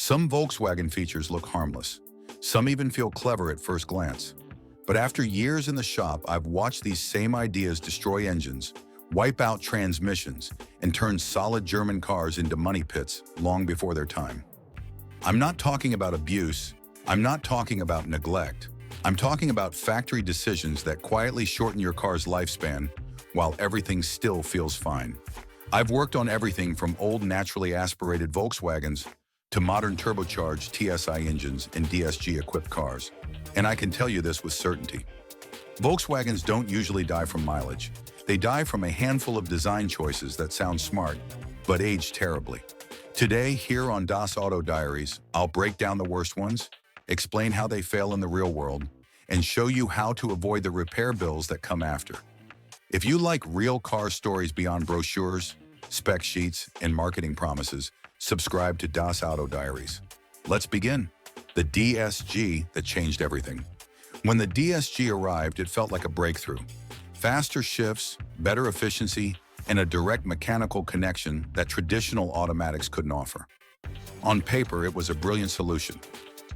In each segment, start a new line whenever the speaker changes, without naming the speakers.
Some Volkswagen features look harmless. Some even feel clever at first glance. But after years in the shop, I've watched these same ideas destroy engines, wipe out transmissions, and turn solid German cars into money pits long before their time. I'm not talking about abuse. I'm not talking about neglect. I'm talking about factory decisions that quietly shorten your car's lifespan while everything still feels fine. I've worked on everything from old naturally aspirated Volkswagens to modern turbocharged TSI engines and DSG-equipped cars. And I can tell you this with certainty. Volkswagens don't usually die from mileage. They die from a handful of design choices that sound smart, but age terribly. Today, here on Auto Diaries, I'll break down the worst ones, explain how they fail in the real world, and show you how to avoid the repair bills that come after. If you like real car stories beyond brochures, spec sheets, and marketing promises, subscribe to Auto Diaries. Let's begin. The DSG that changed everything. When the DSG arrived, it felt like a breakthrough. Faster shifts, better efficiency, and a direct mechanical connection that traditional automatics couldn't offer. On paper, it was a brilliant solution.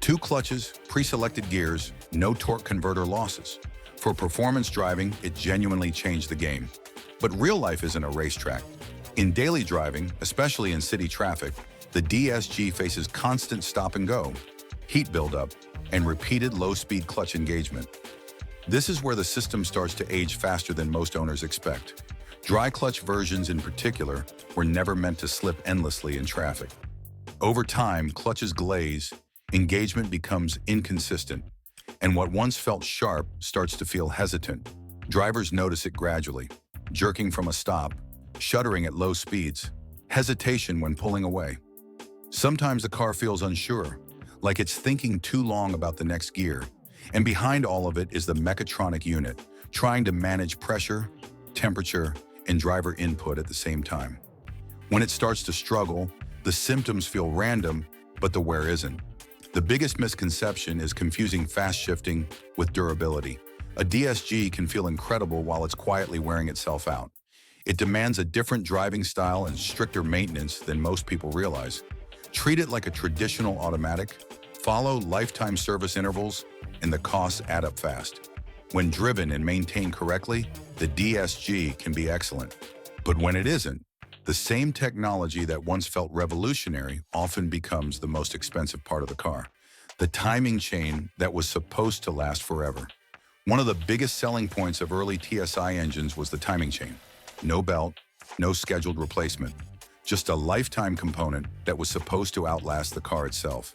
2 clutches, pre-selected gears, no torque converter losses. For performance driving, it genuinely changed the game. But real life isn't a racetrack. In daily driving, especially in city traffic, the DSG faces constant stop and go, heat buildup, and repeated low-speed clutch engagement. This is where the system starts to age faster than most owners expect. Dry clutch versions in particular were never meant to slip endlessly in traffic. Over time, clutches glaze, engagement becomes inconsistent, and what once felt sharp starts to feel hesitant. Drivers notice it gradually, jerking from a stop, shuddering at low speeds, hesitation when pulling away. Sometimes the car feels unsure, like it's thinking too long about the next gear, and behind all of it is the mechatronic unit, trying to manage pressure, temperature, and driver input at the same time. When it starts to struggle, the symptoms feel random, but the wear isn't. The biggest misconception is confusing fast shifting with durability. A DSG can feel incredible while it's quietly wearing itself out. It demands a different driving style and stricter maintenance than most people realize. Treat it like a traditional automatic, follow lifetime service intervals, and the costs add up fast. When driven and maintained correctly, the DSG can be excellent. But when it isn't, the same technology that once felt revolutionary often becomes the most expensive part of the car. The timing chain that was supposed to last forever. One of the biggest selling points of early TSI engines was the timing chain. No belt, no scheduled replacement. Just a lifetime component that was supposed to outlast the car itself.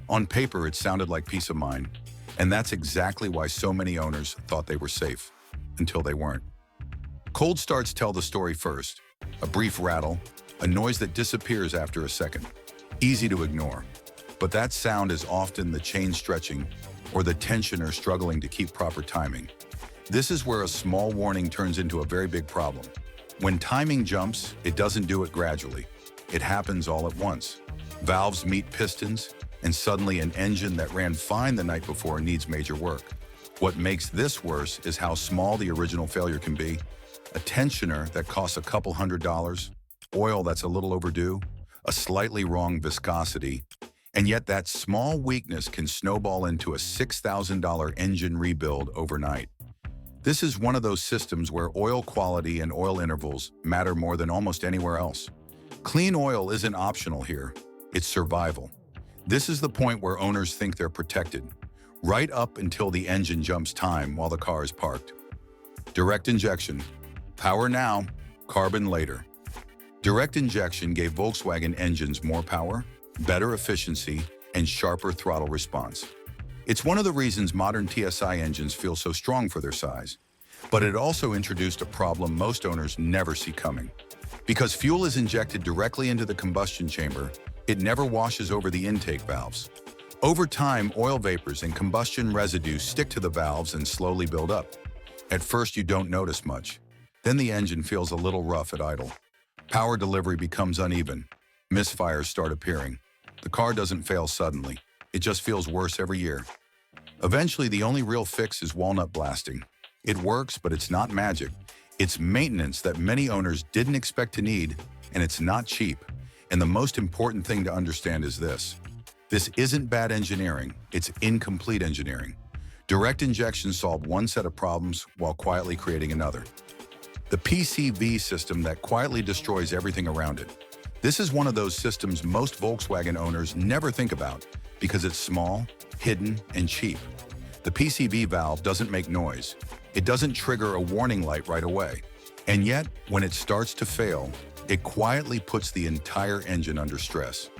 On paper, it sounded like peace of mind, and that's exactly why so many owners thought they were safe, until they weren't. Cold starts tell the story first. A brief rattle, a noise that disappears after a second. Easy to ignore, but that sound is often the chain stretching or the tensioner struggling to keep proper timing. This is where a small warning turns into a very big problem. When timing jumps, it doesn't do it gradually. It happens all at once. Valves meet pistons, and suddenly an engine that ran fine the night before needs major work. What makes this worse is how small the original failure can be. A tensioner that costs a couple $100, oil that's a little overdue, a slightly wrong viscosity, and yet that small weakness can snowball into a $6,000 engine rebuild overnight. This is one of those systems where oil quality and oil intervals matter more than almost anywhere else. Clean oil isn't optional here, it's survival. This is the point where owners think they're protected, right up until the engine jumps time while the car is parked. Direct injection. Power now, carbon later. Direct injection gave Volkswagen engines more power, better efficiency, and sharper throttle response. It's one of the reasons modern TSI engines feel so strong for their size. But it also introduced a problem most owners never see coming. Because fuel is injected directly into the combustion chamber, it never washes over the intake valves. Over time, oil vapors and combustion residues stick to the valves and slowly build up. At first, you don't notice much. Then the engine feels a little rough at idle. Power delivery becomes uneven. Misfires start appearing. The car doesn't fail suddenly. It just feels worse every year. Eventually, the only real fix is walnut blasting. It works, but it's not magic. It's maintenance that many owners didn't expect to need, and it's not cheap. And the most important thing to understand is this. This isn't bad engineering, it's incomplete engineering. Direct injection solved one set of problems while quietly creating another. The PCV system that quietly destroys everything around it. This is one of those systems most Volkswagen owners never think about because it's small, hidden, and cheap. The PCV valve doesn't make noise. It doesn't trigger a warning light right away. And yet, when it starts to fail, it quietly puts the entire engine under stress.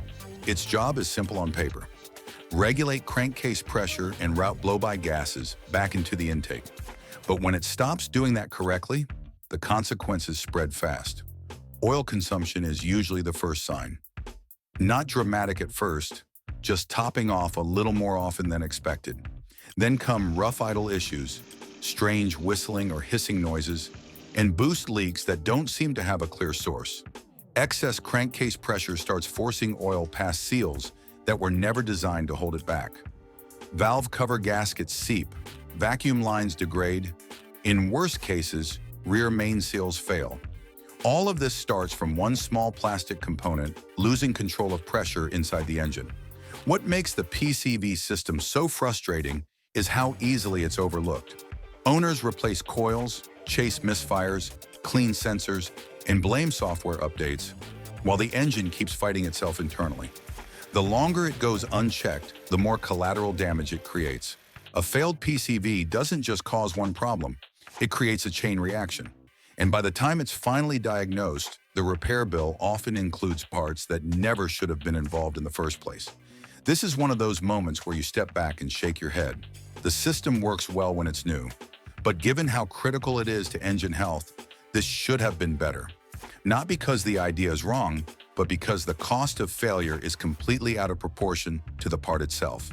Its job is simple on paper. Regulate crankcase pressure and route blow-by gases back into the intake. But when it stops doing that correctly, the consequences spread fast. Oil consumption is usually the first sign. Not dramatic at first, just topping off a little more often than expected. Then come rough idle issues, strange whistling or hissing noises, and boost leaks that don't seem to have a clear source. Excess crankcase pressure starts forcing oil past seals that were never designed to hold it back. Valve cover gaskets seep, vacuum lines degrade. In worst cases, rear main seals fail. All of this starts from one small plastic component losing control of pressure inside the engine. What makes the PCV system so frustrating is how easily it's overlooked. Owners replace coils, chase misfires, clean sensors, and blame software updates, while the engine keeps fighting itself internally. The longer it goes unchecked, the more collateral damage it creates. A failed PCV doesn't just cause one problem, it creates a chain reaction. And by the time it's finally diagnosed, the repair bill often includes parts that never should have been involved in the first place. This is one of those moments where you step back and shake your head. The system works well when it's new, but given how critical it is to engine health, this should have been better. Not because the idea is wrong, but because the cost of failure is completely out of proportion to the part itself.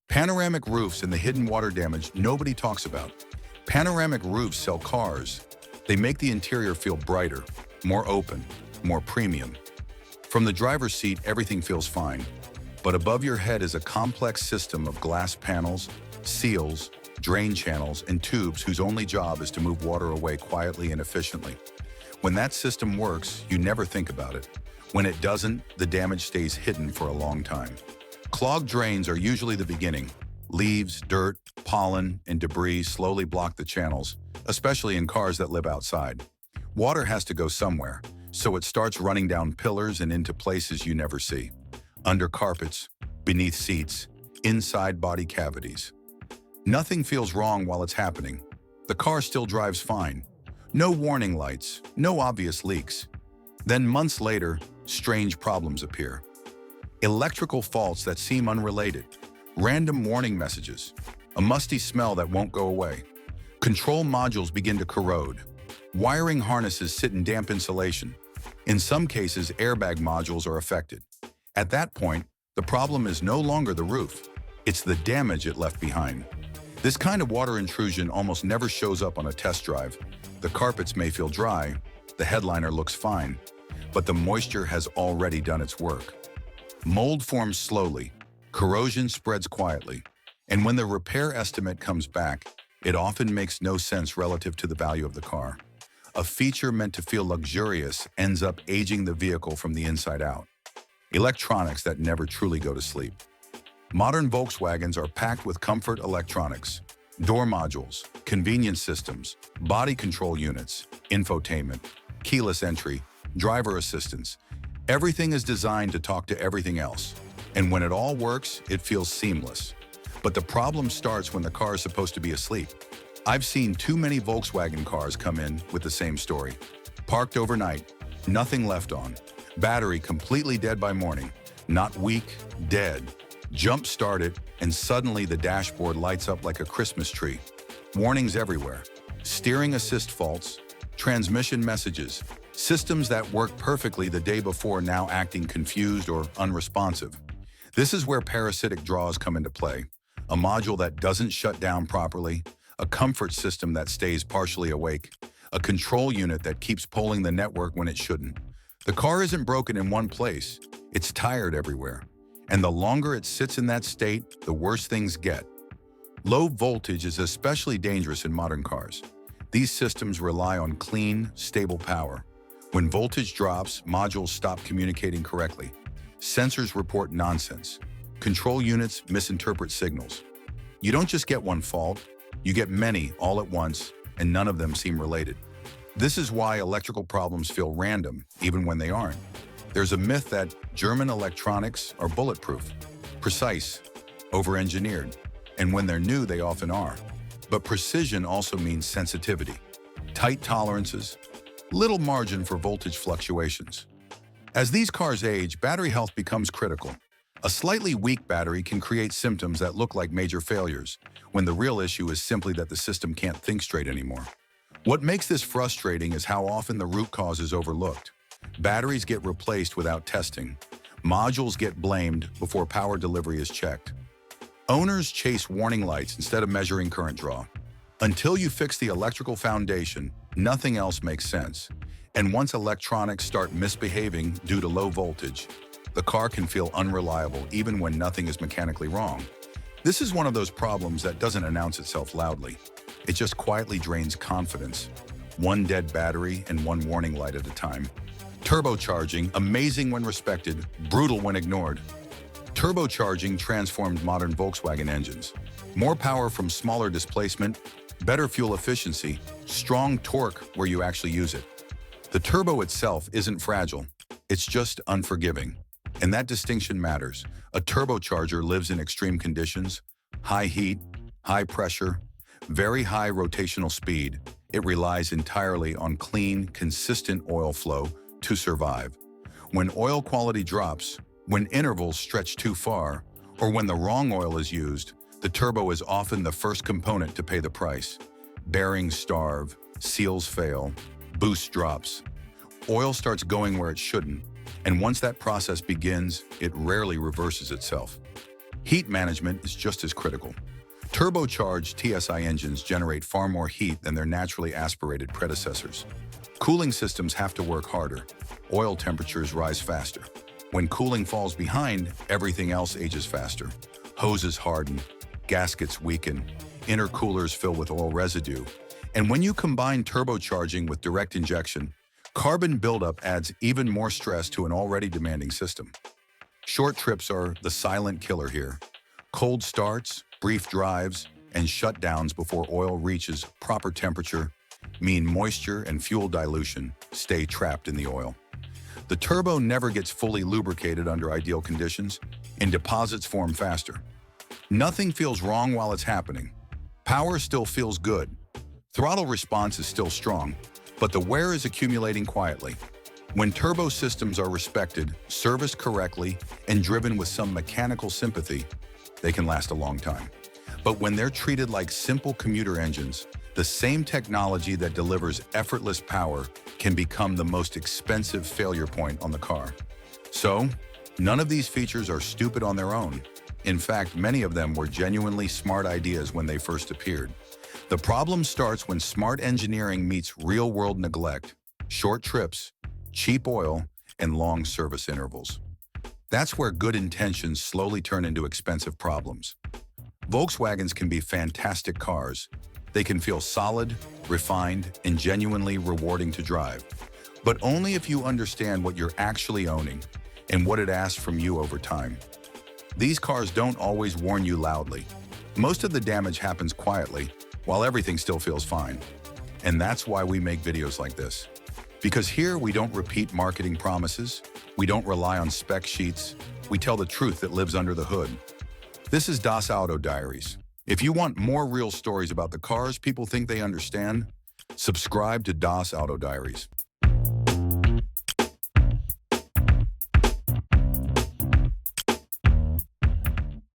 Panoramic roofs and the hidden water damage nobody talks about. Panoramic roofs sell cars. They make the interior feel brighter, more open, more premium. From the driver's seat, everything feels fine. But above your head is a complex system of glass panels, seals, drain channels, and tubes whose only job is to move water away quietly and efficiently. When that system works, you never think about it. When it doesn't, the damage stays hidden for a long time. Clogged drains are usually the beginning. Leaves, dirt, pollen, and debris slowly block the channels, especially in cars that live outside. Water has to go somewhere, so it starts running down pillars and into places you never see. Under carpets, beneath seats, inside body cavities. Nothing feels wrong while it's happening. The car still drives fine. No warning lights, no obvious leaks. Then months later, strange problems appear. Electrical faults that seem unrelated. Random warning messages. A musty smell that won't go away. Control modules begin to corrode. Wiring harnesses sit in damp insulation. In some cases, airbag modules are affected. At that point, the problem is no longer the roof. It's the damage it left behind. This kind of water intrusion almost never shows up on a test drive. The carpets may feel dry, the headliner looks fine, but the moisture has already done its work. Mold forms slowly, corrosion spreads quietly, and when the repair estimate comes back, it often makes no sense relative to the value of the car. A feature meant to feel luxurious ends up aging the vehicle from the inside out. Electronics that never truly go to sleep. Modern Volkswagens are packed with comfort electronics, door modules, convenience systems, body control units, infotainment, keyless entry, driver assistance. Everything is designed to talk to everything else. And when it all works, it feels seamless. But the problem starts when the car is supposed to be asleep. I've seen too many Volkswagen cars come in with the same story. Parked overnight, nothing left on. Battery completely dead by morning. Not weak, dead. Jump start it, and suddenly the dashboard lights up like a Christmas tree. Warnings everywhere. Steering assist faults, transmission messages, systems that worked perfectly the day before now acting confused or unresponsive. This is where parasitic draws come into play. A module that doesn't shut down properly, a comfort system that stays partially awake, a control unit that keeps polling the network when it shouldn't. The car isn't broken in one place, it's tired everywhere. And the longer it sits in that state, the worse things get. Low voltage is especially dangerous in modern cars. These systems rely on clean, stable power. When voltage drops, modules stop communicating correctly. Sensors report nonsense. Control units misinterpret signals. You don't just get one fault, you get many all at once, and none of them seem related. This is why electrical problems feel random, even when they aren't. There's a myth that German electronics are bulletproof, precise, over-engineered, and when they're new, they often are. But precision also means sensitivity, tight tolerances, little margin for voltage fluctuations. As these cars age, battery health becomes critical. A slightly weak battery can create symptoms that look like major failures, when the real issue is simply that the system can't think straight anymore. What makes this frustrating is how often the root cause is overlooked. Batteries get replaced without testing. Modules get blamed before power delivery is checked. Owners chase warning lights instead of measuring current draw. Until you fix the electrical foundation, nothing else makes sense. And once electronics start misbehaving due to low voltage, the car can feel unreliable even when nothing is mechanically wrong. This is one of those problems that doesn't announce itself loudly. It just quietly drains confidence. One dead battery and one warning light at a time. Turbocharging, amazing when respected, brutal when ignored. Turbocharging transformed modern Volkswagen engines. More power from smaller displacement, better fuel efficiency, strong torque where you actually use it. The turbo itself isn't fragile, it's just unforgiving. And that distinction matters. A turbocharger lives in extreme conditions, high heat, high pressure, very high rotational speed. It relies entirely on clean, consistent oil flow to survive. When oil quality drops, when intervals stretch too far, or when the wrong oil is used, the turbo is often the first component to pay the price. Bearings starve, seals fail, boost drops. Oil starts going where it shouldn't, and once that process begins, it rarely reverses itself. Heat management is just as critical. Turbocharged TSI engines generate far more heat than their naturally aspirated predecessors. Cooling systems have to work harder. Oil temperatures rise faster. When cooling falls behind, everything else ages faster. Hoses harden, gaskets weaken, intercoolers fill with oil residue. And when you combine turbocharging with direct injection, carbon buildup adds even more stress to an already demanding system. Short trips are the silent killer here. Cold starts, brief drives, and shutdowns before oil reaches proper temperature mean moisture and fuel dilution stay trapped in the oil. The turbo never gets fully lubricated under ideal conditions, and deposits form faster. Nothing feels wrong while it's happening. Power still feels good. Throttle response is still strong, but the wear is accumulating quietly. When turbo systems are respected, serviced correctly, and driven with some mechanical sympathy, they can last a long time. But when they're treated like simple commuter engines, the same technology that delivers effortless power can become the most expensive failure point on the car. So, none of these features are stupid on their own. In fact, many of them were genuinely smart ideas when they first appeared. The problem starts when smart engineering meets real-world neglect, short trips, cheap oil, and long service intervals. That's where good intentions slowly turn into expensive problems. Volkswagens can be fantastic cars. They can feel solid, refined, and genuinely rewarding to drive. But only if you understand what you're actually owning and what it asks from you over time. These cars don't always warn you loudly. Most of the damage happens quietly, while everything still feels fine. And that's why we make videos like this. Because here we don't repeat marketing promises, we don't rely on spec sheets, we tell the truth that lives under the hood. This is Das Auto Diaries. If you want more real stories about the cars people think they understand, subscribe to Das Auto Diaries.